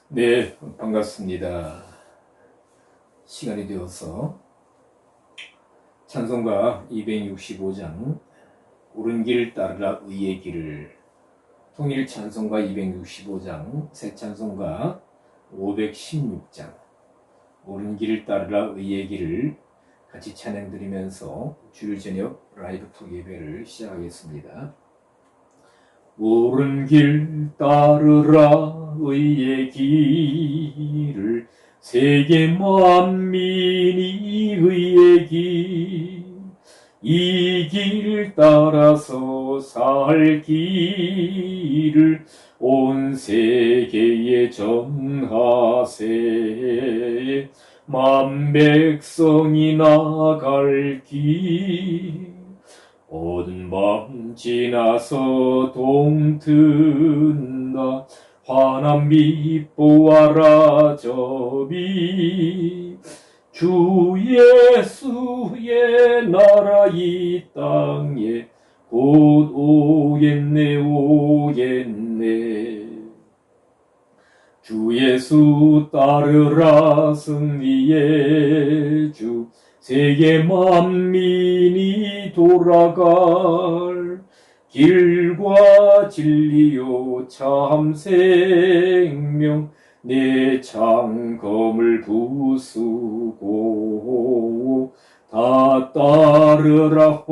네, 반갑습니다. 시간이 되어서 찬송가 265장 옳은 길 따르라 의의 길을, 통일 찬송가 265장, 새 찬송가 516장 옳은 길을 따르라 의의 길을 같이 찬양 드리면서 주일 저녁 라이브 톡 예배를 시작하겠습니다. 옳은 길 따르라 의의 길을, 세계 만민이 의의 길, 이 길 따라서 살 길을 온 세계에 전하세. 만 백성이 나갈 길, 어두운 밤 지나서 동튼다. 환한 빛 보아라 저비, 주 예수의 나라 이 땅에 곧 오겠네 오겠네. 주 예수 따르라 승리의 주, 세계 만민이 돌아갈 길과 진리요 참 생명, 내 창검을 부수고 다 따르라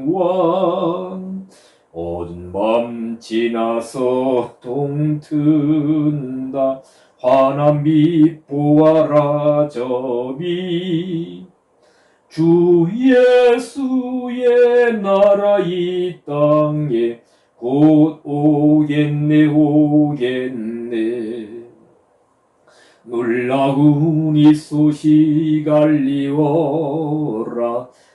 화평왕. 어두운 밤 지나서 동튼다. 환한 빛 보아라 저비, 주 예수의 나라 이 땅에 곧 오겠네 오겠네. 놀라운 이 소식 알리워라.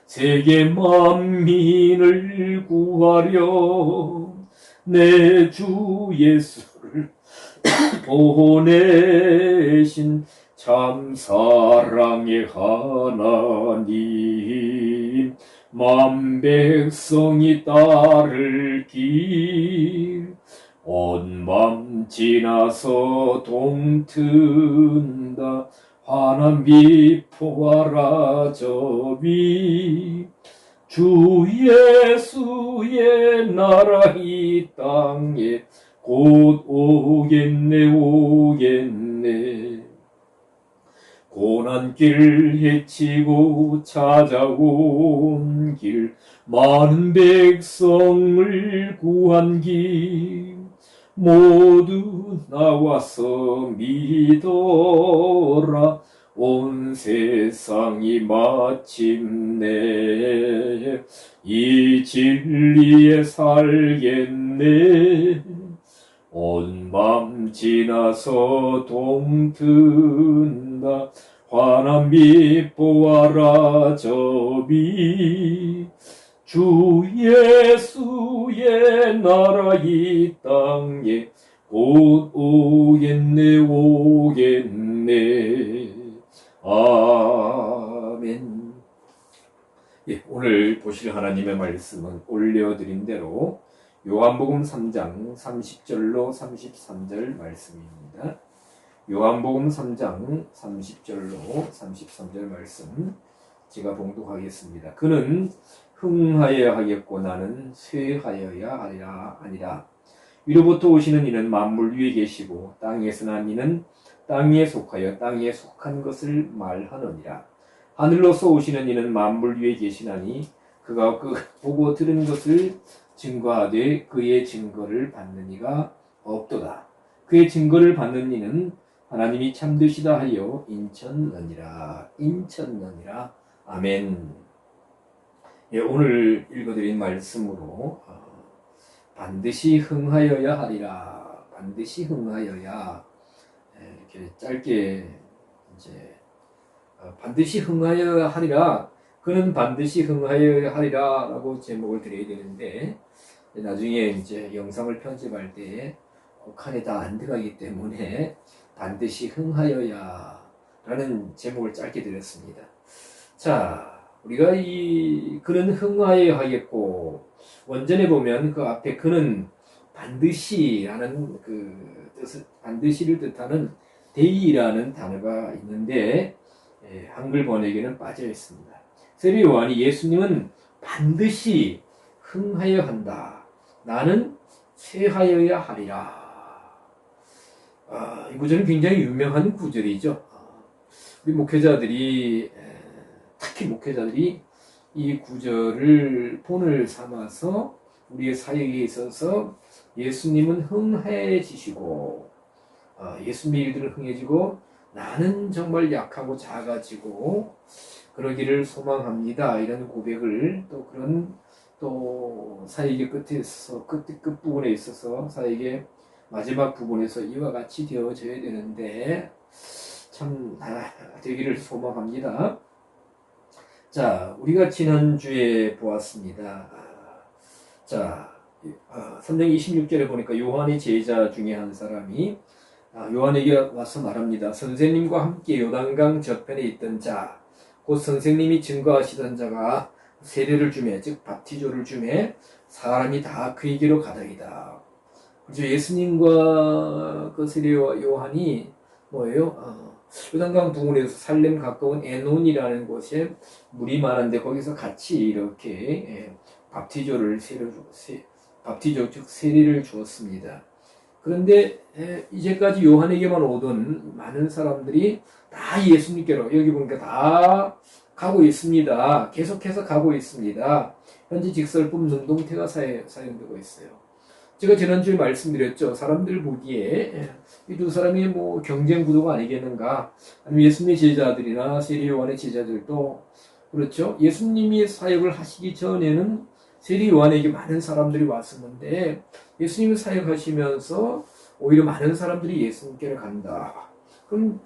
세계 만민을 구하려 내 주 예수를 보내신 참 사랑의 하나님, 만 백성이 따를 길, 온 밤 지나서 동튼다. 환한 빛 보아라 저비, 주 예수의 나라 이 땅에 곧 오겠네 오겠네. 고난길 헤치고 찾아온 길, 많은 백성을 구한 길, 모두 나와서 믿어라. 온 세상이 마침내 이 진리에 살겠네. 온 밤 지나서 동튼다. 환한 빛 보아라 저비, 주 예수의 나라 이 땅에 곧 오겠네 오겠네. 아멘. 예, 오늘 보실 하나님의 말씀은 올려드린 대로 요한복음 3장 30절로 33절 말씀입니다. 요한복음 3장 30절로 33절 말씀 제가 봉독하겠습니다. 그는 흥하여야 하겠고 나는 쇠하여야 하리라 아니라. 위로부터 오시는 이는 만물 위에 계시고 땅에서 난 이는 땅에 속하여 땅에 속한 것을 말하느니라. 하늘로서 오시는 이는 만물 위에 계시나니 그가 보고 들은 것을 증거하되 그의 증거를 받는 이가 없도다. 그의 증거를 받는 이는 하나님이 참되시다 하여 인쳤느니라. 인쳤느니라. 아멘. 예, 오늘 읽어드린 말씀으로 반드시 흥하여야 하리라. 반드시 흥하여야, 이렇게 짧게 이제 반드시 흥하여야 하리라. 그는 반드시 흥하여야 하리라 라고 제목을 드려야 되는데, 나중에 이제 영상을 편집할 때 칸에 다 안 들어가기 때문에 반드시 흥하여야 라는 제목을 짧게 드렸습니다. 자, 우리가 그는 흥하여야 하겠고, 원전에 보면 그 앞에 그는 반드시라는 그 뜻을 반드시를 뜻하는 데이라는 단어가 있는데 한글 번역에는 빠져 있습니다. 세례 요한이 예수님은 반드시 흥하여 한다. 나는 쇠하여야 하리라. 이 구절은 굉장히 유명한 구절이죠. 우리 목회자들이 특히 목회자들이 이 구절을 본을 삼아서 우리의 사역에 있어서 예수님은 흥해지시고 예수님의 일들은 흥해지고 나는 정말 약하고 작아지고 그러기를 소망합니다. 이런 고백을 또 그런 또 사역의 끝에서 끝부분에 있어서 사역의 마지막 부분에서 이와 같이 되어져야 되는데 참 되기를 소망합니다. 자, 우리가 지난주에 보았습니다. 자, 3장 26절에 보니까 요한의 제자 중에 한 사람이 요한에게 와서 말합니다. 선생님과 함께 요단강 저편에 있던 자, 곧 선생님이 증거하시던 자가 세례를 주매, 즉 바티조를 주매 사람이 다 그에게로 가더이다. 그래서 예수님과 그 세례와 요한이 뭐예요? 요단강 부근에서 살렘 가까운 에논이라는 곳에 물이 많은데 거기서 같이 이렇게 바티조를 바티조 즉 세례를 주었습니다. 그런데 이제까지 요한에게만 오던 많은 사람들이 다 예수님께로 여기 보니까 다 가고 있습니다. 계속해서 가고 있습니다. 현재 직설품 눈동태가 사용되고 있어요. 제가 지난주에 말씀드렸죠. 사람들 보기에 이 두 사람이 뭐 경쟁 구도가 아니겠는가. 아니면 예수님의 제자들이나 세례 요한의 제자들도 그렇죠. 예수님이 사역을 하시기 전에는 세례 요한에게 많은 사람들이 왔었는데 예수님이 사역하시면서 오히려 많은 사람들이 예수님께로 간다. 그럼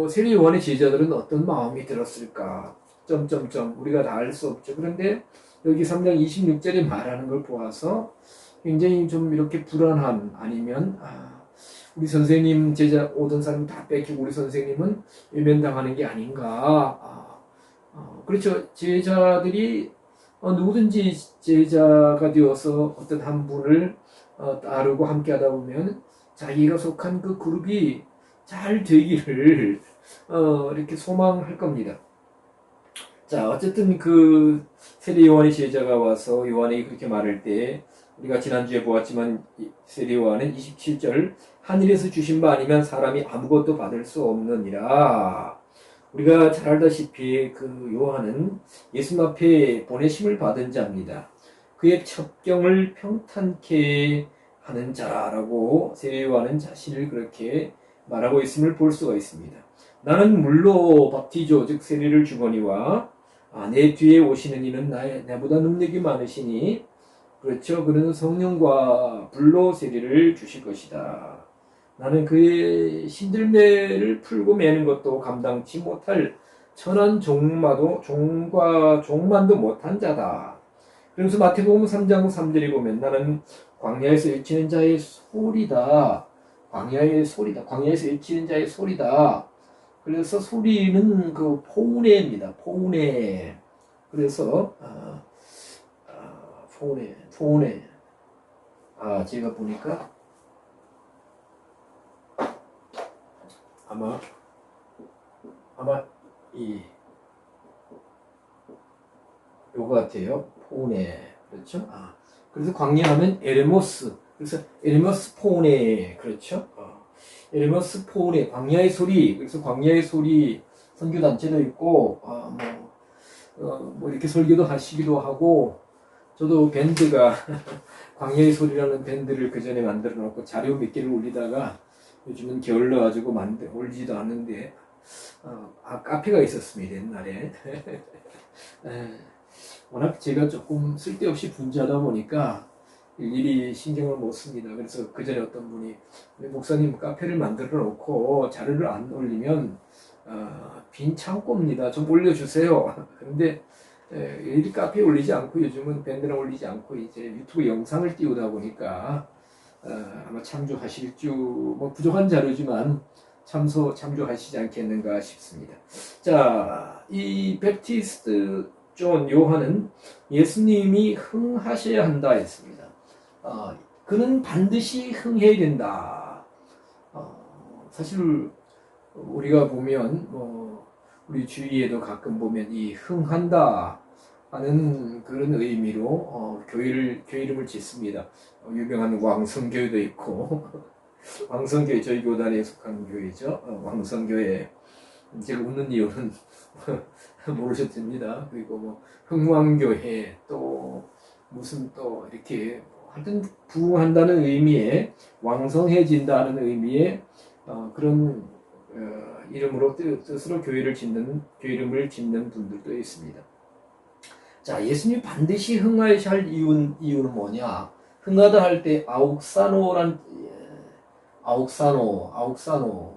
세례 요한의 제자들은 어떤 마음이 들었을까? 우리가 다 알 수 없죠. 그런데 여기 3장 26절에 말하는 걸 보아서 굉장히 좀 이렇게 불안함 아니면 우리 선생님 제자 오던 사람 다 뺏기고 우리 선생님은 외면당하는 게 아닌가. 그렇죠. 제자들이 누구든지 제자가 되어서 어떤 한 분을 따르고 함께 하다 보면 자기가 속한 그 그룹이 잘 되기를 이렇게 소망할 겁니다. 자, 어쨌든 그 세례 요한의 제자가 와서 요한에게 그렇게 말할 때 우리가 지난주에 보았지만 세례 요한은 27절 하늘에서 주신 바 아니면 사람이 아무것도 받을 수 없느니라. 우리가 잘 알다시피 그 요한은 예수님 앞에 보내심을 받은 자입니다. 그의 첩경을 평탄케 하는 자라고 세례 요한은 자신을 그렇게 말하고 있음을 볼 수가 있습니다. 나는 물로 바티조 즉 세례를 주거니와 내 뒤에 오시는 이는 나보다 능력이 많으시니 그렇죠. 그는 성령과 불로 세례를 주실 것이다. 나는 그의 신들매를 풀고 매는 것도 감당치 못할 천한 종만도 못한 자다. 그래서 마태복음 3장 3절에 보면 나는 광야에서 외치는 자의 소리다. 광야에서 외치는 자의 소리다. 그래서 소리는 그 포우네입니다. 포우네. 그래서 포우네. 제가 보니까 아마 요거 같아요. 포우네. 그렇죠? 그래서 광야하면 에르모스. 그래서 에르모스 포우네. 그렇죠? 에르모스 포우네. 광야의 소리. 그래서 광야의 소리 선교단체도 있고, 뭐 이렇게 설교도 하시기도 하고, 저도 밴드가 광야의 소리라는 밴드를 그 전에 만들어 놓고 자료 몇 개를 올리다가 요즘은 게을러 가지고 올리지도 않는데, 카페가 있었습니다, 옛날에. 워낙 제가 조금 쓸데없이 분주하다 보니까 일일이 신경을 못 씁니다. 그래서 그 전에 어떤 분이 목사님 카페를 만들어 놓고 자료를 안 올리면 빈 창고입니다. 좀 올려주세요. 그런데 일일이 카페에 올리지 않고 요즘은 밴드랑 올리지 않고 이제 유튜브 영상을 띄우다 보니까 아마 참조하실 뭐 부족한 자료지만 참조하시지 않겠는가 싶습니다. 자, 이 베프티스트 존 요한은 예수님이 흥하셔야 한다 했습니다. 그는 반드시 흥해야 된다. 사실 우리가 보면 우리 주위에도 가끔 보면 이 흥한다 하는 그런 의미로 교회 이름을 짓습니다. 유명한 왕성교회도 있고 왕성교회 저희 교단에 속한 교회죠. 왕성교회. 제가 웃는 이유는 모르셨습니다. 그리고 뭐 흥왕교회 또 무슨 또 이렇게 하여튼 부흥한다는 의미의 왕성해진다는 의미의 그런 이름으로 뜻으로 교회 이름을 짓는 분들도 있습니다. 자, 예수님이 반드시 흥하셔야 할 이유는 뭐냐? 흥하다 할 때 아욱사노.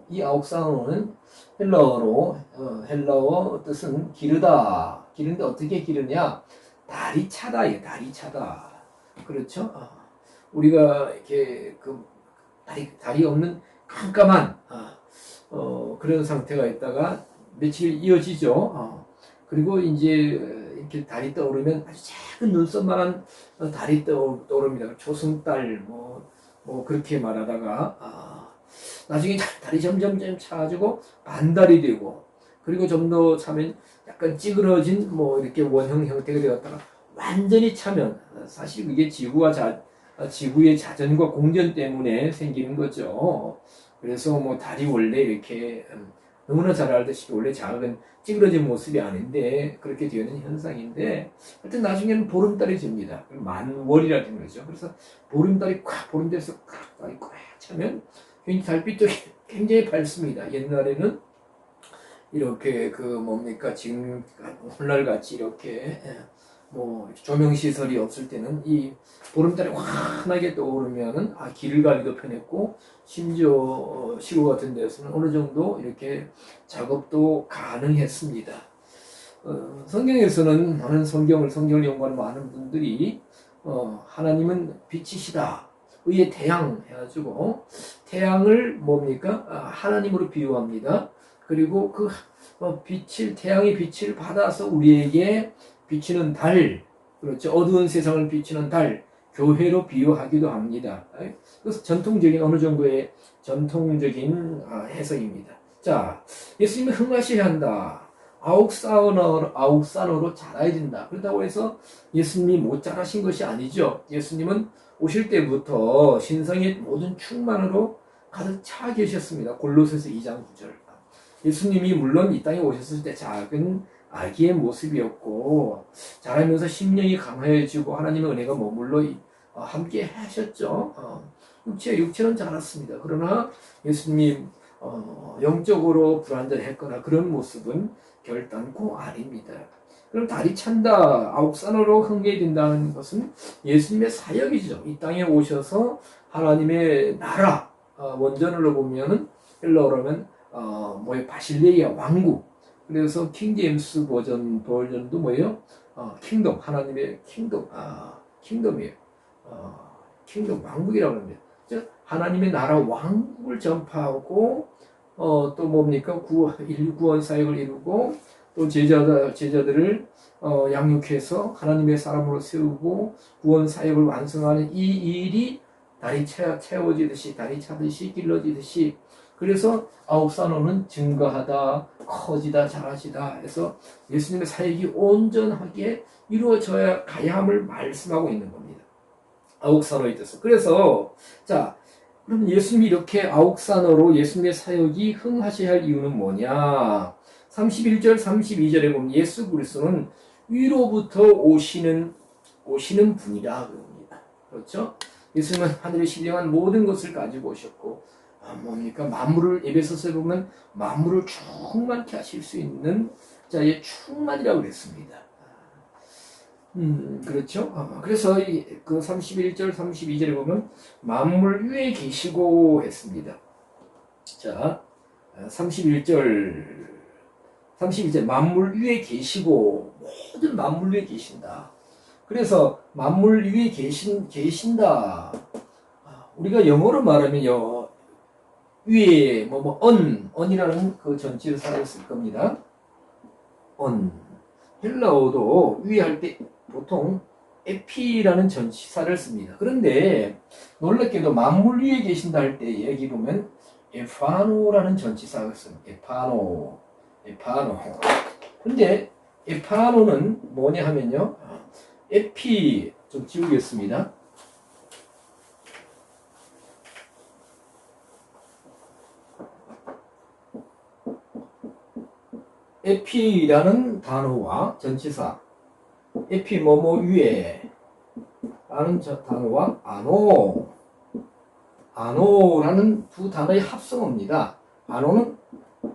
이 아욱사노는 헬라어 뜻은 기르다. 기르는데 어떻게 기르냐? 다리 차다예요. 다리 차다. 그렇죠? 우리가 이렇게 다리 없는 깜깜한 그런 상태가 있다가 며칠 이어지죠. 그리고 이제 이렇게 달이 떠오르면 아주 작은 눈썹만한 달이 떠오릅니다. 초승달 뭐 그렇게 말하다가 나중에 달이 점점 차가지고 반달이 되고 그리고 좀 더 차면 약간 찌그러진 뭐 이렇게 원형 형태가 되었다가 완전히 차면 사실 그게 지구의 자전과 공전 때문에 생기는 거죠. 그래서 뭐 달이 원래 이렇게 너무나 잘 알듯이 원래 작은 찌그러진 모습이 아닌데 그렇게 되는 현상인데 하여튼 나중에는 보름달이 됩니다. 만월이라는 거죠. 그래서 보름달에서 달이 꽉 차면 달빛도 굉장히 밝습니다. 옛날에는 이렇게 지금 오늘날같이 이렇게 뭐 조명 시설이 없을 때는 이 보름달이 환하게 떠오르면은 길을 가기도 편했고 심지어 시골 같은 데서는 어느 정도 이렇게 작업도 가능했습니다. 성경에서는 많은 성경을 연구하는 많은 분들이 하나님은 빛이시다. 의의 태양 해가지고 태양을 하나님으로 비유합니다. 그리고 태양의 빛을 받아서 우리에게 비치는 달, 그렇죠. 어두운 세상을 비치는 달, 교회로 비유하기도 합니다. 그래서 어느 정도의 전통적인 해석입니다. 자, 예수님이 흥하셔야 한다. 아욱산으로 자라야 된다. 그렇다고 해서 예수님이 못 자라신 것이 아니죠. 예수님은 오실 때부터 신성의 모든 충만으로 가득 차 계셨습니다. 골로새서 2장 9절. 예수님이 물론 이 땅에 오셨을 때 작은 아기의 모습이었고 자라면서 심령이 강해지고 하나님의 은혜가 머물러 함께 하셨죠. 육체는 자랐습니다. 그러나 예수님이 영적으로 불완전했거나 그런 모습은 결단코 아닙니다. 그럼 달이 찬다, 아욱산으로 흥해야 된다는 것은 예수님의 사역이죠. 이 땅에 오셔서 하나님의 나라, 원전으로 보면은 헬라어로는 바실레이아 왕국. 그래서 킹제임스 버전도 뭐예요? 킹덤, 하나님의 킹덤이에요. 킹덤, 왕국이라고 합니다. 즉, 하나님의 나라 왕국을 전파하고, 또 구원 사역을 이루고, 또 제자들을 양육해서 하나님의 사람으로 세우고, 구원 사역을 완성하는 이 일이 달이 채워지듯이, 달이 차듯이, 길러지듯이, 그래서 아욱산호는 증거하다, 커지다, 자라시다 해서 예수님의 사역이 온전하게 이루어져야 가야 함을 말씀하고 있는 겁니다. 아욱산호의 뜻은. 그래서 그럼 예수님이 이렇게 아욱산호로 예수님의 사역이 흥하셔야 할 이유는 뭐냐? 31절, 32절에 보면 예수 그리스도는 위로부터 오시는 분이라 그럽니다. 그렇죠? 예수님은 하늘에 신령한 모든 것을 가지고 오셨고 만물을 에베소서에 보면 만물을 충만케 하실 수 있는 자의 충만이라고 그랬습니다. 그렇죠? 그래서 그 31절, 32절에 보면 만물 위에 계시고 했습니다. 자, 31절 만물 위에 계시고 모든 만물 위에 계신다. 그래서 만물 위에 계신다. 우리가 영어로 말하면 위에 on이라는 그 전치를 사용했을 겁니다. on. 헬라어도 위에 할 때 보통 에피라는 전치사를 씁니다. 그런데 놀랍게도 만물 위에 계신다 할 때 여기 보면 에파노라는 전치사가 씁니다. 에파노. 근데 에파노는 뭐냐 하면요. 에피 좀 지우겠습니다. 에피라는 단어와 전치사 에피 뭐뭐 위에 라는 단어와 아노라는 두 단어의 합성어입니다. 아노는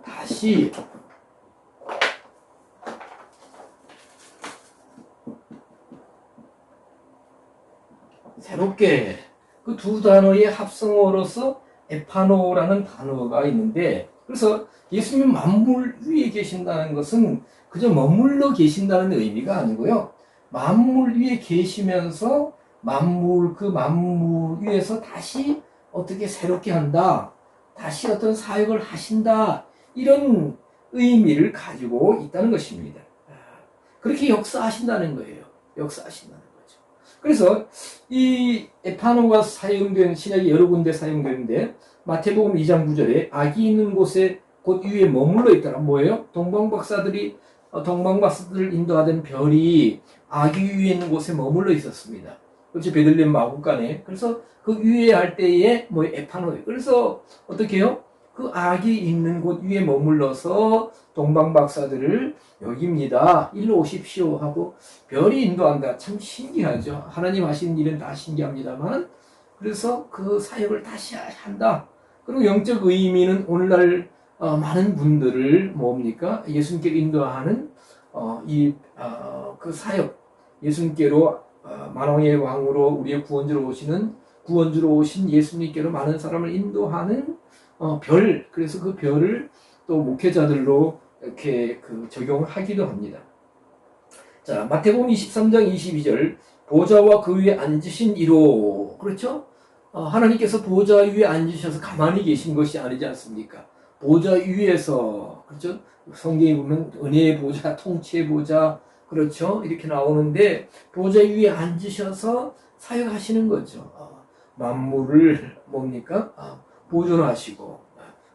다시 새롭게 그 두 단어의 합성어로서 에파노라는 단어가 있는데 그래서 예수님이 만물 위에 계신다는 것은 그저 머물러 계신다는 의미가 아니고요. 만물 위에 계시면서 그 만물 위에서 다시 어떻게 새롭게 한다. 다시 어떤 사역을 하신다. 이런 의미를 가지고 있다는 것입니다. 그렇게 역사하신다는 거예요. 역사하신다는 거죠. 그래서 이 에파노가 사용된 신약이 여러 군데 사용되는데 마태복음 2장 9절에 악이 있는 곳에 곧 위에 머물러 있더라. 뭐예요? 동방박사들을 인도하던 별이 악이 위에 있는 곳에 머물러 있었습니다. 그렇지, 베들레헴 마국간에. 그래서 그 위에 할 때에 뭐 에파노예요. 그래서 어떻게 해요? 그 악이 있는 곳 위에 머물러서 동방박사들을 여기입니다. 일로 오십시오 하고 별이 인도한다. 참 신기하죠. 하나님 하시는 일은 다 신기합니다만 그래서 그 사역을 다시 한다. 그리고 영적 의미는 오늘날 많은 분들을 뭡니까? 예수님께 인도하는 그 사역, 예수님께로 만왕의 왕으로 우리의 구원주로 오신 예수님께로 많은 사람을 인도하는 별, 그래서 그 별을 또 목회자들로 이렇게 적용을 하기도 합니다. 자, 마태복음 23장 22절, 보좌와 그 위에 앉으신 이로, 그렇죠? 하나님께서 보좌 위에 앉으셔서 가만히 계신 것이 아니지 않습니까? 보좌 위에서, 그렇죠? 성경에 보면 은혜의 보좌, 통치의 보좌, 그렇죠? 이렇게 나오는데, 보좌 위에 앉으셔서 사역하시는 거죠. 만물을 뭡니까? 보존하시고,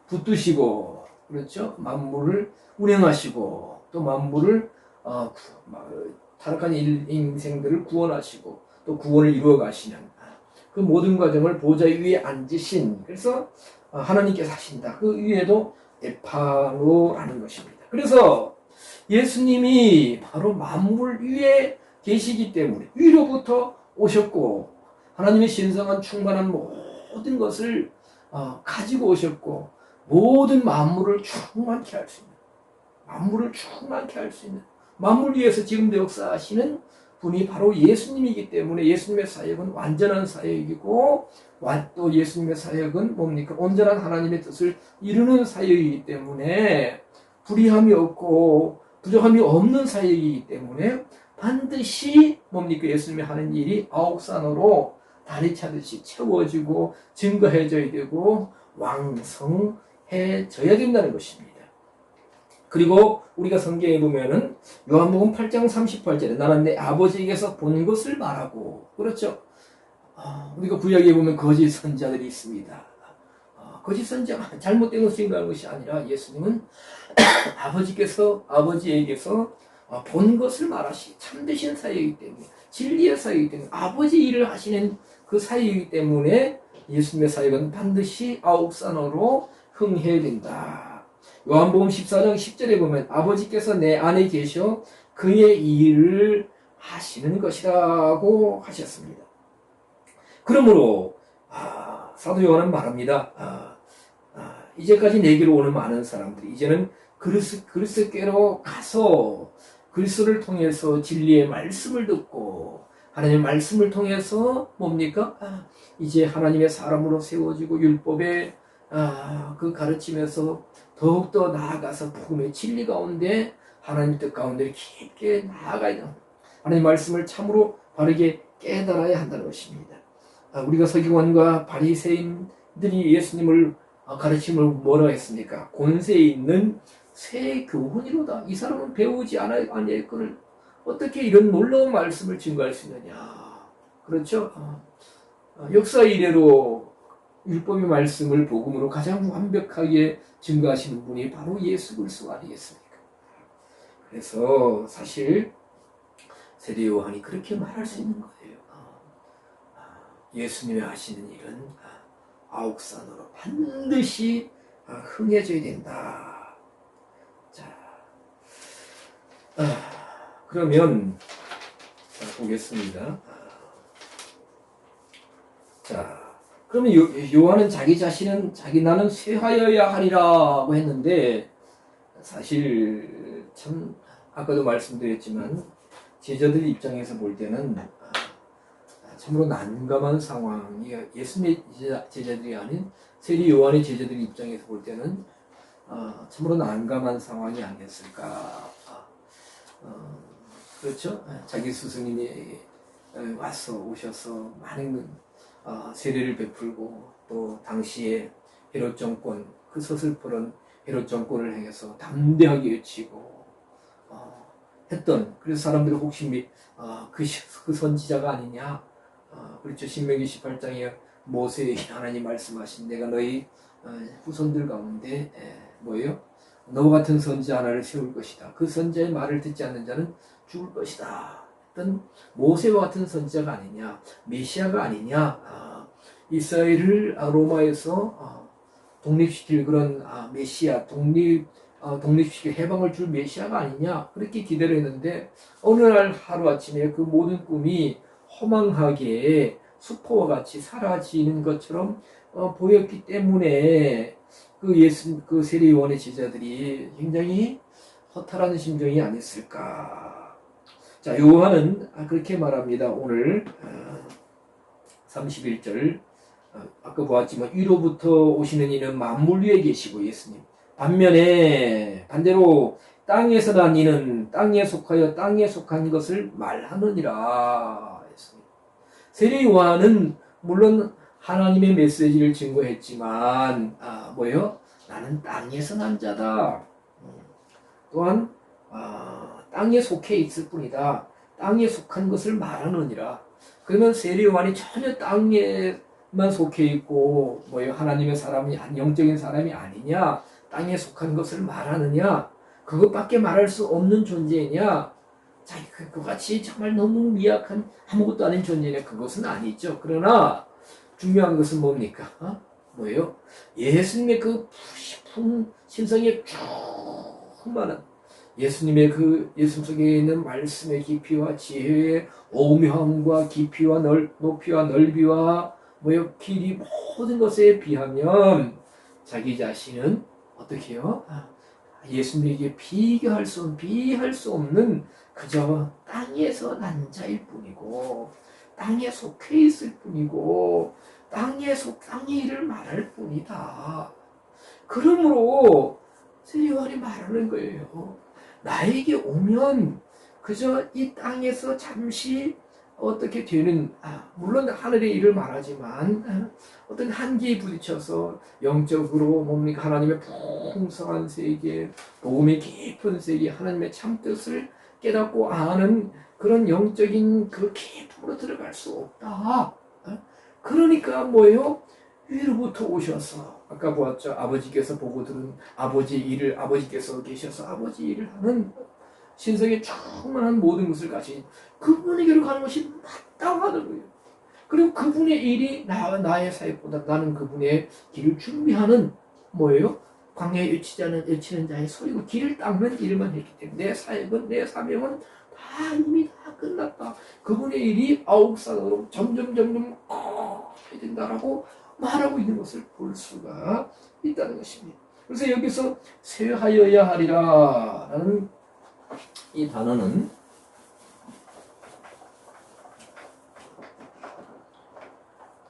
붙드시고, 그렇죠? 만물을 운행하시고, 또 만물을, 타락한 인생들을 구원하시고, 또 구원을 이루어 가시는, 그 모든 과정을 보좌 위에 앉으신, 그래서 하나님께서 하신다. 그 위에도 에파노라는 것입니다. 그래서 예수님이 바로 만물 위에 계시기 때문에 위로부터 오셨고, 하나님의 신성한 충만한 모든 것을 가지고 오셨고, 모든 만물을 충만케 할 수 있는, 만물 위에서 지금도 역사하시는 분이 바로 예수님이기 때문에 예수님의 사역은 완전한 사역이고, 또 예수님의 사역은 뭡니까? 온전한 하나님의 뜻을 이루는 사역이기 때문에 불의함이 없고 부족함이 없는 사역이기 때문에 반드시 뭡니까? 예수님이 하는 일이 아옥산으로 다리 차듯이 채워지고 증거해져야 되고 왕성해져야 된다는 것입니다. 그리고 우리가 성경에 보면은 요한복음 8장 38절에 나는 내 아버지에게서 본 것을 말하고, 그렇죠? 우리가 구약에 보면 거짓 선자들이 있습니다. 거짓 선자가 잘못된 것을 인가하는 것이 아니라 예수님은 아버지에게서 본 것을 말하시, 참되신 사역이기 때문에, 진리의 사역이기 때문에, 아버지 일을 하시는 그 사역이기 때문에 예수님의 사역은 반드시 아옥산으로 흥해야 된다. 요한복음 14장 10절에 보면 아버지께서 내 안에 계셔 그의 일을 하시는 것이라고 하셨습니다. 그러므로 사도 요한은 말합니다. 이제까지 내게로 오는 많은 사람들이 이제는 그리스도께로 가서 그리스도를 통해서 진리의 말씀을 듣고 하나님의 말씀을 통해서 뭡니까? 이제 하나님의 사람으로 세워지고 율법의 그 가르침에서 더욱더 나아가서 복음의 진리 가운데 하나님 뜻 가운데 깊게 나아가야 합니다. 하나님의 말씀을 참으로 바르게 깨달아야 한다는 것입니다. 우리가 서기관과 바리새인들이 예수님을 가르침을 뭐라 했습니까? 권세에 있는 새 교훈이로다. 이 사람은 배우지 아니했거늘 어떻게 이런 놀라운 말씀을 증거할 수 있느냐. 그렇죠? 역사 이래로 율법의 말씀을 복음으로 가장 완벽하게 증거하시는 분이 바로 예수 그리스도 아니겠습니까? 그래서 사실 세례 요한이 그렇게 말할 수 있는 거예요. 예수님이 하시는 일은 아옥산으로 반드시 흥해져야 된다. 자, 그러면 보겠습니다. 자, 그러면 요한은 자기 자신은 나는 쇠하여야 하리라고 했는데 사실 참 아까도 말씀드렸지만 제자들 입장에서 볼 때는 참으로 난감한 상황이 예수님의 제자들이 아닌 세리 요한의 제자들 입장에서 볼 때는 참으로 난감한 상황이 아니었을까. 그렇죠? 자기 스승님이 오셔서 많은 세례를 베풀고 또 당시에 헤롯 정권 그 서슬퍼런 헤롯 정권을 향해서 담대하게 외치고 했던 그래서 사람들이 혹시 그 선지자가 아니냐 그렇죠. 신명기 18장에 모세에게 하나님 말씀하신 내가 너희 후손들 가운데 뭐예요? 너 같은 선지자 하나를 세울 것이다. 그 선지자의 말을 듣지 않는 자는 죽을 것이다. 했던 모세와 같은 선지자가 아니냐 메시아가 아니냐 이스라엘을 로마에서 독립시킬 그런 메시아 독립시킬 해방을 줄 메시아가 아니냐 그렇게 기대를 했는데 어느 날 하루아침에 그 모든 꿈이 허망하게 수포와 같이 사라지는 것처럼 보였기 때문에 그 세례 요한의 제자들이 굉장히 허탈한 심정이 아니었을까. 자, 요한은 그렇게 말합니다. 오늘 31절 아까 보았지만 위로부터 오시는 이는 만물 위에 계시고 예수님 반대로 땅에서 난 이는 땅에 속하여 땅에 속한 것을 말하느니라. 세례 요한은 물론 하나님의 메시지를 증거했지만 뭐요? 나는 땅에서 난 자다. 또한 땅에 속해 있을 뿐이다. 땅에 속한 것을 말하느니라. 그러면 세례 요한이 전혀 땅에만 속해 있고 뭐요? 하나님의 사람이 영적인 사람이 아니냐? 땅에 속한 것을 말하느냐? 그것밖에 말할 수 없는 존재냐? 자기 그같이 정말 너무 미약한 아무것도 아닌 존재냐? 그것은 아니죠. 그러나 중요한 것은 뭡니까? 뭐예요? 예수님의 그 풍 신성의 충만한 예수님의 그 예수 속에 있는 말씀의 깊이와 지혜의 오묘함과 깊이와 높이와 넓이와 뭐요? 길이 모든 것에 비하면 자기 자신은 어떻게 해요? 예수님에게 비할 수 없는 그저 땅에서 난 자일 뿐이고 땅에 속해 있을 뿐이고 땅의 일을 말할 뿐이다. 그러므로 세례 요한이 말하는 거예요. 나에게 오면 그저 이 땅에서 잠시 어떻게 되는 물론 하늘의 일을 말하지만 어떤 한계에 부딪혀서 영적으로 뭡니까 하나님의 풍성한 세계 복음의 깊은 세계 하나님의 참뜻을 깨닫고 아는 그런 영적인 그 깊음으로 들어갈 수 없다. 그러니까 뭐예요? 위로부터 오셔서 아까 보았죠. 아버지께서 보고 들은 아버지께서 계셔서 아버지 일을 하는 신성에 충만한 모든 것을 가진 그분에게로 가는 것이 마땅하다는 거예요. 그리고 그분의 일이 나의 사역보다 나는 그분의 길을 준비하는 뭐예요? 광야에 외치는 자의 소리고 길을 닦는 일만 했기 때문에 내 사명은 다 이미 다 끝났다. 그분의 일이 아옥산으로 점점 해진다라고 말하고 있는 것을 볼 수가 있다는 것입니다. 그래서 여기서 쇠하여야 하리라 라는 이 단어는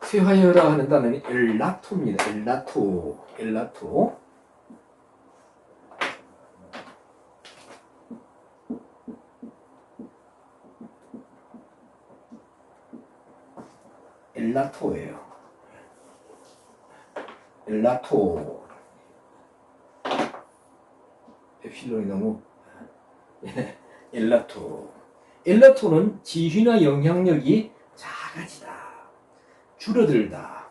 쇠하여라 하는 단어는 엘라토입니다. 엘라토. 엘라토예요. 엘라토. 엡실론이 너무 엘라토. 엘라토는 지위나 영향력이 작아지다, 줄어들다,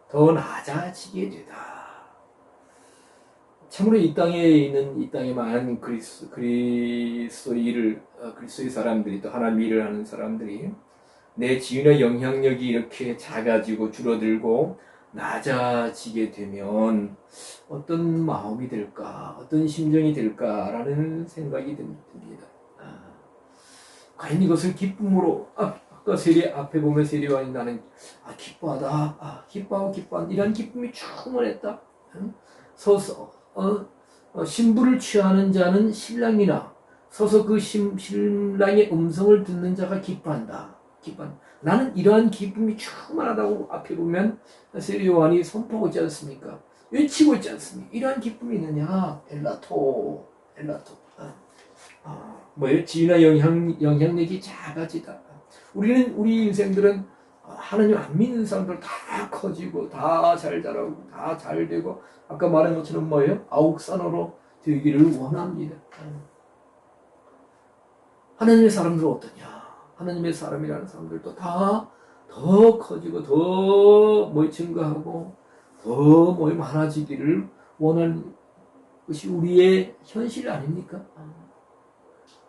더 낮아지게 되다. 참으로 이 땅에 많은 그리스도의 사람들이, 또 하나님 일을 하는 사람들이 내 지위나 영향력이 이렇게 작아지고 줄어들고 낮아지게 되면 어떤 마음이 들까, 어떤 심정이 들까라는 생각이 듭니다. 과연 이것을 기쁨으로, 아까 세례 앞에 보면 세례요한이 나는 기뻐하다, 기뻐하다, 이런 기쁨이 충만했다. 서서 신부를 취하는 자는 신랑이나 서서 그 신랑의 음성을 듣는 자가 기뻐한다. 나는 이러한 기쁨이 충만하다고 앞에 보면 세례 요한이 선포하고 있지 않습니까? 외치고 있지 않습니까? 이러한 기쁨이 있느냐? 엘라토. 뭐예요? 지위나 영향력이 작아지다. 우리 인생들은 하나님 안 믿는 사람들 다 커지고 다 잘 자라고 다 잘 되고 아까 말한 것처럼 뭐예요? 아욱산으로 되기를 원합니다. 하나님의 사람들은 어떠냐? 하나님의 사람이라는 사람들도 다 더 커지고 더 증가하고 더 많아지기를 원하는 것이 우리의 현실 아닙니까?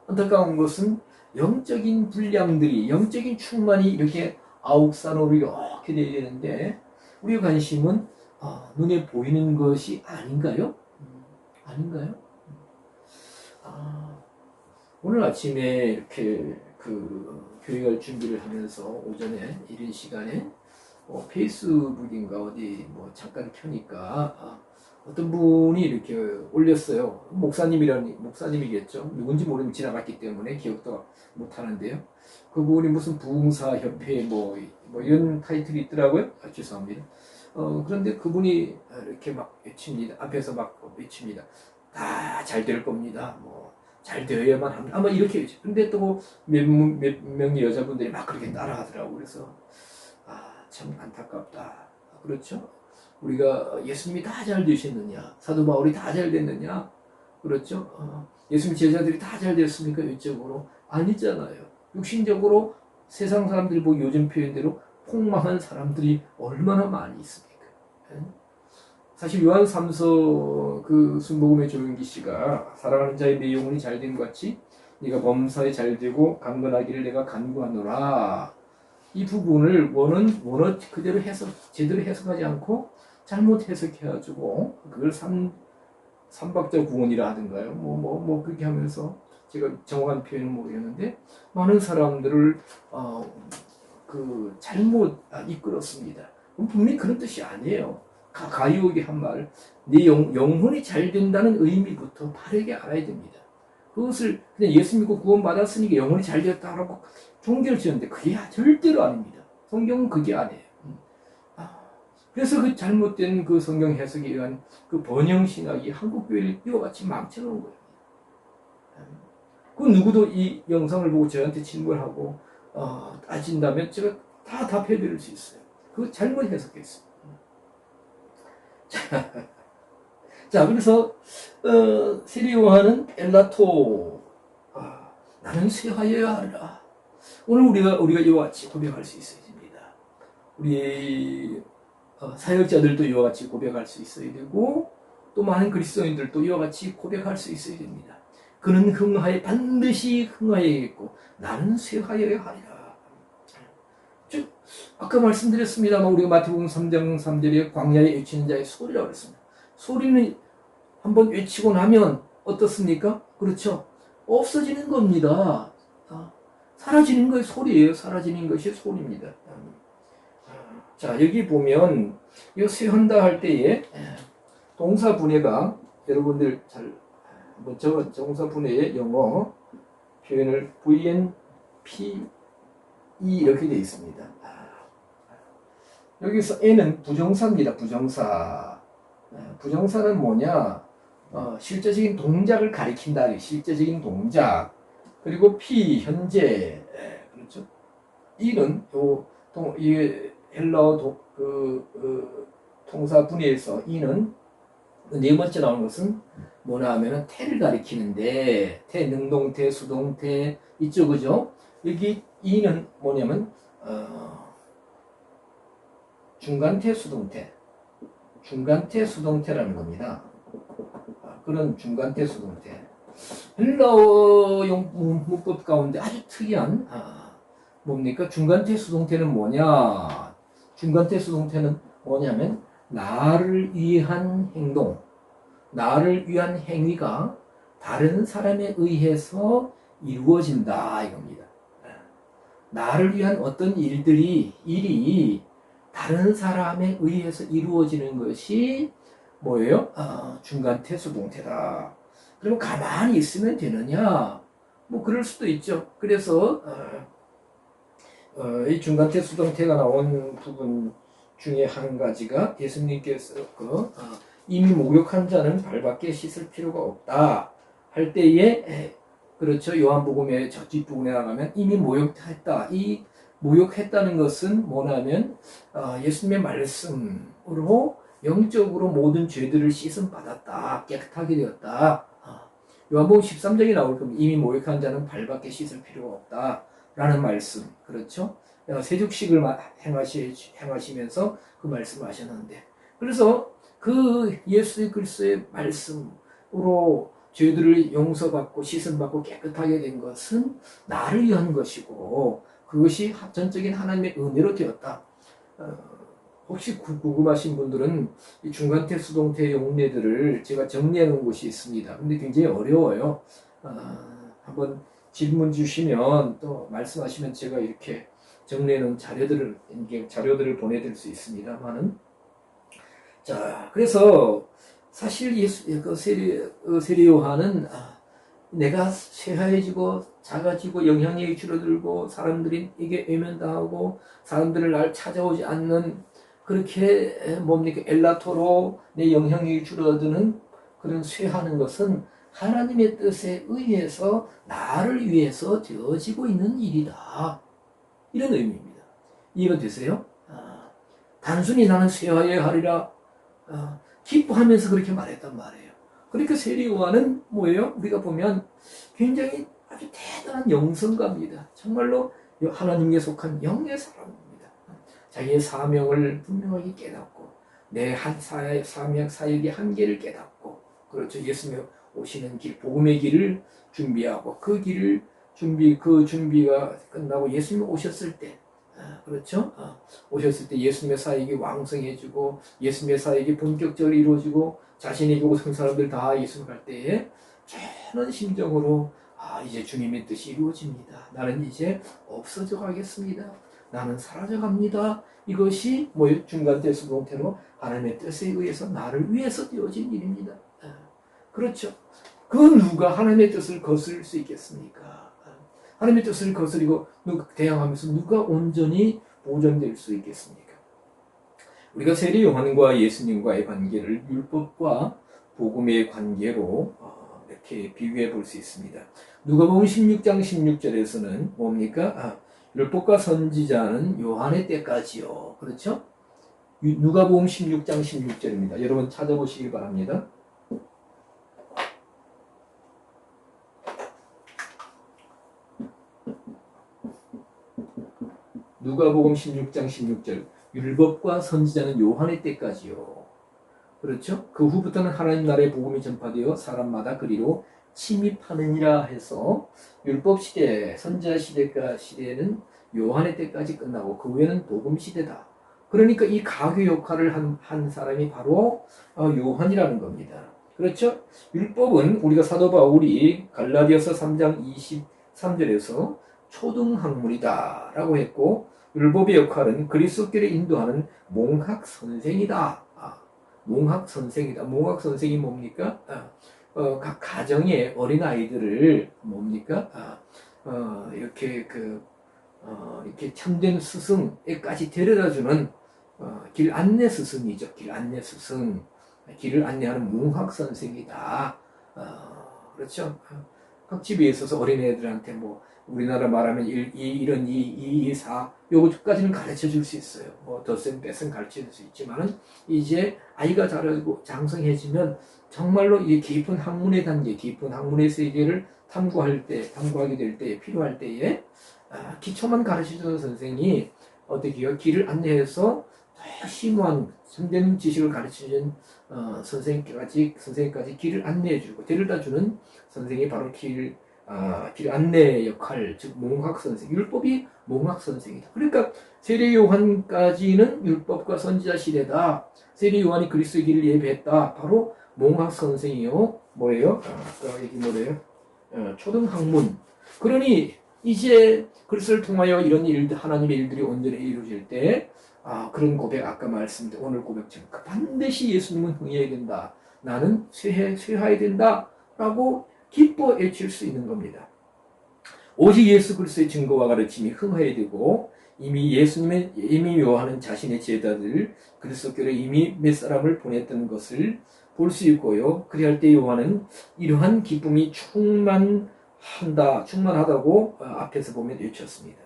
안타까운 것은 영적인 분량들이, 영적인 충만이 이렇게 아욱산으로 이렇게 되어야 되는데 우리의 관심은 눈에 보이는 것이 아닌가요? 아닌가요? 오늘 아침에 이렇게 교회 갈 준비를 하면서 오전에 이른 시간에 페이스북인가 어디 잠깐 켜니까 어떤 분이 이렇게 올렸어요. 목사님이겠죠. 누군지 모르면 지나갔기 때문에 기억도 못 하는데요. 그분이 무슨 부흥사협회 이런 타이틀이 있더라고요. 죄송합니다. 그런데 그분이 이렇게 막 외칩니다. 앞에서 막 외칩니다. 다 잘 될 겁니다. 잘 되어야만 합니다. 아마 이렇게 외쳐. 근데 또 몇 명의 여자분들이 막 그렇게 따라하더라고요. 그래서 참 안타깝다. 그렇죠? 우리가 예수님이 다 잘 되셨느냐? 사도 바울이 다 잘 됐느냐? 그렇죠? 예수님 제자들이 다 잘 됐습니까? 육적으로? 아니잖아요. 육신적으로 세상 사람들이 요즘 표현대로 폭망한 사람들이 얼마나 많이 있습니까? 사실 요한 3서 순복음의 조용기 씨가 사랑하는 자의 내 영혼이 잘된 것 같이 네가 범사에 잘되고 강건하기를 내가 간구하노라. 이 부분을 원어 그대로 제대로 해석하지 않고 잘못 해석해가지고 그걸 삼박자 구원이라 하던가요. 그렇게 하면서 제가 정확한 표현은 모르겠는데 많은 사람들을 잘못 이끌었습니다. 분명히 그런 뜻이 아니에요. 가요에게 한 말, 네 영혼이 잘 된다는 의미부터 바르게 알아야 됩니다. 그것을 그냥 예수 믿고 구원 받았으니까 영혼이 잘 되었다라고 종교를 지었는데 그게 절대로 아닙니다. 성경은 그게 아니에요. 그래서 그 잘못된 성경 해석에 의한 번영 신학이 한국 교회를 이와 같이 망쳐놓은 거예요. 그 누구도 이 영상을 보고 저한테 질문하고 따진다면 제가 다 답해드릴 수 있어요. 그거 잘못 해석했어요. 자, 그래서 세례 요한은 엘라토, 나는 쇠하여야 하리라. 오늘 우리가 이와 같이 고백할 수 있어야 됩니다. 우리 사역자들도 이와 같이 고백할 수 있어야 되고 또 많은 그리스도인들도 이와 같이 고백할 수 있어야 됩니다. 그는 반드시 흥하여야겠고 나는 쇠하여야 하리라. 즉 아까 말씀드렸습니다만 우리가 마태복음 3장 3절에 광야에 외치는 자의 소리라고 했습니다. 소리는 한번 외치고 나면 어떻습니까? 그렇죠? 없어지는 겁니다. 사라지는 것이 소리예요. 사라지는 것이 소리입니다. 자, 여기 보면 이 쇠한다 할 때에 동사 분해가 여러분들 잘 한번 동사 분해의 영어 표현을 VNP 이렇게 되어 있습니다. 여기서 N은 부정사입니다. 부정사. 부정사는 뭐냐? 실제적인 동작을 가리킨다. 실제적인 동작. 그리고 P 현재. 그렇죠? E는 이 헬라어 통사 분해에서 E는 네 번째 나오는 것은 뭐냐 하면은 태를 가리키는데 태, 능동태, 수동태 있죠, 그죠? 여기 이는 뭐냐면 중간태 수동태라는 겁니다. 그런 중간태 수동태. 헬라어 문법 가운데 아주 특이한 뭡니까? 중간태 수동태는 뭐냐? 중간태 수동태는 뭐냐면 나를 위한 행동, 나를 위한 행위가 다른 사람에 의해서 이루어진다 이겁니다. 나를 위한 어떤 일이 다른 사람에 의해서 이루어지는 것이 뭐예요? 중간태 수동태다. 그럼 가만히 있으면 되느냐? 뭐 그럴 수도 있죠. 그래서 이 중간태 수동태가 나온 부분 중에 한 가지가 예수님께서 이미 목욕한 자는 발밖에 씻을 필요가 없다 할 때에 그렇죠. 요한복음의 저 뒷부분에 나가면 이미 목욕했다. 이 목욕했다는 것은 뭐냐면 예수님의 말씀으로 영적으로 모든 죄들을 씻음 받았다. 깨끗하게 되었다. 요한복음 13장에 나올 겁니다. 이미 목욕한 자는 발밖에 씻을 필요가 없다. 라는 말씀. 그렇죠? 세족식을 행하시면서 그 말씀을 하셨는데. 그래서 그 예수 그리스도의 말씀으로 죄들을 용서받고 씻음받고 깨끗하게 된 것은 나를 위한 것이고 그것이 전적인 하나님의 은혜로 되었다. 혹시 궁금하신 분들은 이 중간태 수동태 용례들을 제가 정리해 놓은 곳이 있습니다. 근데 굉장히 어려워요. 한번 질문 주시면 또 말씀하시면 제가 이렇게 정리해 놓은 자료들을 보내드릴 수 있습니다만은 자, 그래서 사실 세례 요한은 내가 쇠하해지고 작아지고 영향력이 줄어들고 사람들이 이게 외면당하고 사람들을 날 찾아오지 않는 그렇게 뭡니까 엘라토로 내 영향력이 줄어드는 그런 쇠하는 것은 하나님의 뜻에 의해서 나를 위해서 되어지고 있는 일이다. 이런 의미입니다. 이해가 되세요? 단순히 나는 쇠하여야 하리라 기뻐하면서 그렇게 말했단 말이에요. 그러니까 세례 요한은 뭐예요? 우리가 보면 굉장히 아주 대단한 영성가입니다. 정말로 하나님께 속한 영의 사람입니다. 자기의 사명을 분명하게 깨닫고 내 한 사명 사역의 한계를 깨닫고 그렇죠. 예수님 오시는 길, 복음의 길을 준비하고 그 준비가 끝나고 예수님 오셨을 때 그렇죠? 오셨을 때 예수님의 사역이 왕성해지고 예수님의 사역이 본격적으로 이루어지고 자신에게 오신 사람들 다 예수님 갈 때에 저는 심정으로 이제 주님의 뜻이 이루어집니다. 나는 이제 없어져 가겠습니다. 나는 사라져 갑니다. 이것이 중간태 수동태로 하나님의 뜻에 의해서 나를 위해서 되어진 일입니다. 그렇죠. 그 누가 하나님의 뜻을 거스릴 수 있겠습니까? 하나님의 뜻을 거스리고 대항하면서 누가 온전히 보존될 수 있겠습니까? 우리가 세례 요한과 예수님과의 관계를 율법과 복음의 관계로 이렇게 비교해 볼 수 있습니다. 누가복음 16장 16절에서는 뭡니까? 율법과 선지자는 요한의 때까지요. 그렇죠? 누가복음 16장 16절입니다. 여러분 찾아보시길 바랍니다. 누가복음 16장 16절 율법과 선지자는 요한의 때까지요. 그렇죠? 그 후부터는 하나님 나라의 복음이 전파되어 사람마다 그리로 침입하느니라 해서 율법 시대, 선지자 시대는 요한의 때까지 끝나고 그 후에는 복음 시대다. 그러니까 이 가교 역할을 한 사람이 바로 요한이라는 겁니다. 그렇죠? 율법은 우리가 사도 바울이 갈라디아서 3장 23절에서 초등학문이다 라고 했고 율법의 역할은 그리스도께를 인도하는 몽학 선생이다. 몽학 선생이 뭡니까? 각 가정의 어린 아이들을 뭡니까? 이렇게 이렇게 참된 스승에까지 데려다주는 길 안내 스승이죠. 길 안내 스승, 길을 안내하는 몽학 선생이다. 그렇죠? 각 집에 있어서 어린애들한테 우리나라 말하면 1은 2, 2, 4 요거까지는 가르쳐 줄 수 있어요. 덧셈 뺄셈 가르쳐 줄 수 있지만은 이제 아이가 자라고 장성해지면 정말로 이 깊은 학문의 단계, 깊은 학문의 세계를 탐구하게 될 때, 필요할 때에 기초만 가르쳐주는 선생이 어떻게 해요? 길을 안내해서 더 심오한 참된 지식을 가르치는 선생님까지 길을 안내해주고 데려다주는 선생이 바로 길 안내 역할, 즉 몽학 선생, 율법이 몽학 선생이다. 그러니까 세례 요한까지는 율법과 선지자 시대다. 세례 요한이 그리스도의 길을 예배했다. 바로 몽학 선생이요. 뭐예요? 여기 뭐래요? 초등학문. 그러니 이제 그리스도를 통하여 이런 일들, 하나님의 일들이 온전히 이루어질 때 그런 고백, 아까 말씀드린 오늘 고백처럼 반드시 예수님은 흥해야 된다. 나는 쇠해야 된다. 라고 기뻐 외칠 수 있는 겁니다. 오직 예수 그리스도의 증거와 가르침이 흥해야 되고 이미 요한은 자신의 제자들 그리스도교를 이미 몇 사람을 보냈던 것을 볼 수 있고요. 그리할 때 요한은 이러한 기쁨이 충만하다고 앞에서 보면 외쳤습니다.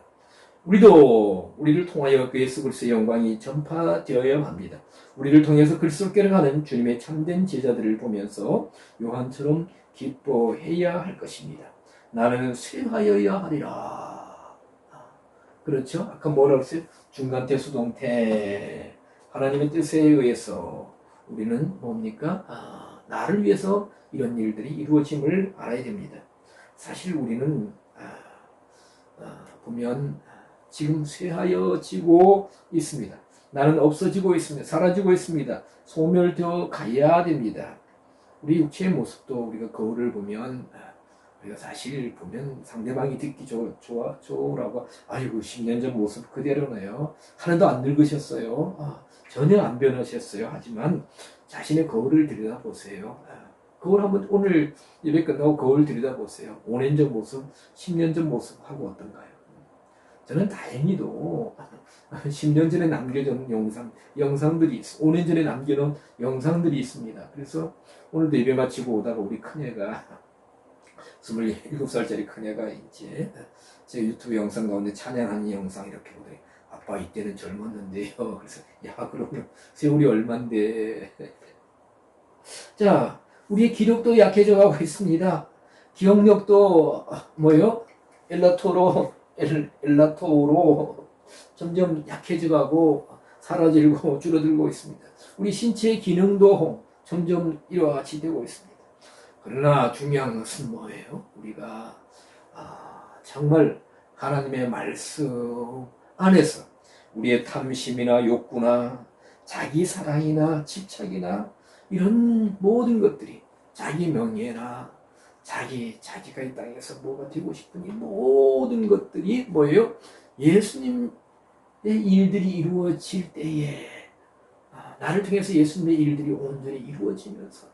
우리를 통하여 그 예수 그리스도의 영광이 전파되어야 합니다. 우리를 통해서 그리스도께로 가는 주님의 참된 제자들을 보면서 요한처럼 기뻐해야 할 것입니다. 나는 쇠하여야 하리라. 그렇죠? 아까 뭐라고 했어요? 중간태, 수동태. 하나님의 뜻에 의해서 우리는 뭡니까? 나를 위해서 이런 일들이 이루어짐을 알아야 됩니다. 사실 우리는 보면 지금 쇠하여지고 있습니다. 나는 없어지고 있습니다. 사라지고 있습니다. 소멸되어 가야 됩니다. 우리 육체의 모습도 우리가 거울을 보면 우리가 사실 보면 상대방이 듣기 좋으라고 아이고 10년 전 모습 그대로네요. 하나도 안 늙으셨어요. 전혀 안 변하셨어요. 하지만 자신의 거울을 들여다보세요. 거울 한번 오늘 예배 끝나고 거울 들여다보세요. 5년 전 모습, 10년 전 모습하고 어떤가요? 저는 다행히도 10년 전에 남겨둔 영상들이 5년 전에 남겨놓은 영상들이 있습니다. 그래서 오늘도 예배 마치고 오다가 우리 큰애가 27살짜리 큰애가 이제 제 유튜브 영상 가운데 찬양하는 영상 이렇게 보더니 아빠 이때는 젊었는데요. 그래서 야 그러면 세월이 얼만데. 자, 우리의 기력도 약해져 가고 있습니다. 기억력도 뭐예요? 엘라토로 점점 약해져 가고 사라지고 줄어들고 있습니다. 우리 신체의 기능도 점점 이와 같이 되고 있습니다. 그러나 중요한 것은 뭐예요? 우리가 정말 하나님의 말씀 안에서 우리의 탐심이나 욕구나 자기 사랑이나 집착이나 이런 모든 것들이 자기 명예나 자기가 이 땅에서 뭐가 되고 싶은 이 모든 것들이 뭐예요? 예수님의 일들이 이루어질 때에 나를 통해서 예수님의 일들이 온전히 이루어지면서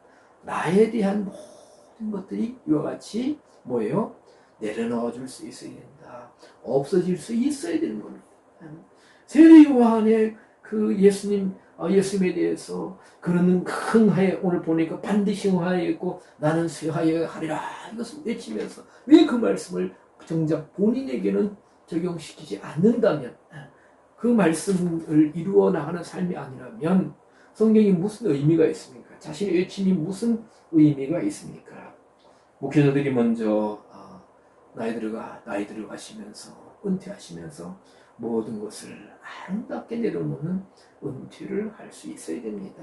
나에 대한 모든 것들이 이와 같이 뭐예요? 내려놓아 줄 수 있어야 된다. 없어질 수 있어야 되는 겁니다. 세례 요한의 그 예수님에 대해서 그는 흥하여 오늘 보니까 반드시 흥하여있고 나는 쇠하여 하리라 이것을 외치면서 왜 그 말씀을 정작 본인에게는 적용시키지 않는다면 그 말씀을 이루어 나가는 삶이 아니라면 성경이 무슨 의미가 있습니까? 자신의 외침이 무슨 의미가 있습니까? 목회자들이 먼저 나이 들어가시면서 은퇴하시면서 모든 것을 아름답게 내려놓는 은퇴를 할 수 있어야 됩니다.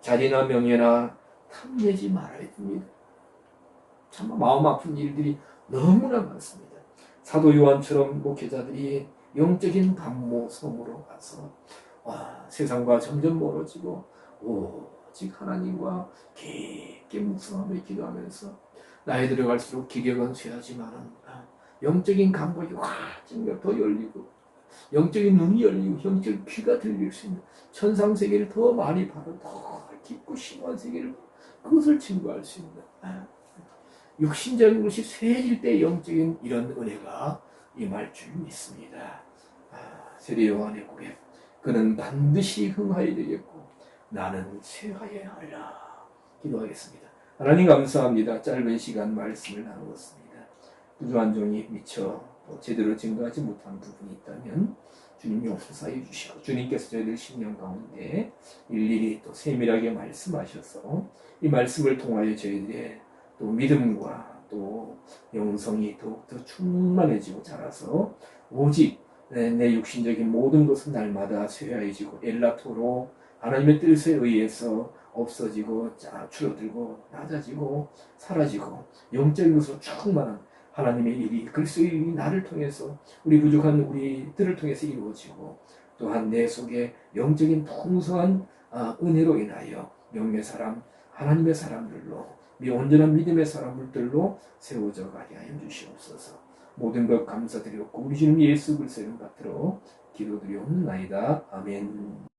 자리나 명예나 탐내지 말아야 됩니다. 참 마음 아픈 일들이 너무나 많습니다. 사도 요한처럼 목회자들이 영적인 감모섬으로 가서 세상과 점점 멀어지고 오직 하나님과 깊게 묵상하며 기도하면서 나이 들어갈수록 기력은 쇠하지만은 영적인 감각이 확 더 열리고 영적인 눈이 열리고 영적인 귀가 들릴 수 있는 천상세계를 더 많이 바로 더 깊고 심오한 세계를 그것을 증거할 수 있는 육신적인 것이 쇠해질 때 영적인 이런 은혜가 임할 줄 믿습니다. 세례 요한의 고백, 그는 반드시 흥하여야 되겠고 나는 쇠하여야 하리라. 기도하겠습니다. 하나님 감사합니다. 짧은 시간 말씀을 나누었습니다. 부족한 종이 미처 제대로 증거하지 못한 부분이 있다면 주님 용서해 주시고 주님께서 저희들 심령 가운데 일일이 또 세밀하게 말씀하셔서 이 말씀을 통하여 저희들의 또 믿음과 또 영성이 더욱더 충만해지고 자라서 오직 내 육신적인 모든 것은 날마다 쇠하해지고 엘라토로 하나님의 뜻에 의해서 없어지고 줄어들고 낮아지고 사라지고 영적인 것으로 충만한 하나님의 일이 그리스도 이 나를 통해서 우리 부족한 우리들을 통해서 이루어지고 또한 내 속에 영적인 풍성한 은혜로 인하여 영의 사람 하나님의 사람들로 온전한 믿음의 사람들로 세워져 가게 하여 주시옵소서. 모든 것 감사드렸고 우리 주님 예수 그리스도의 이름 받들어 기도드리옵나이다. 아멘.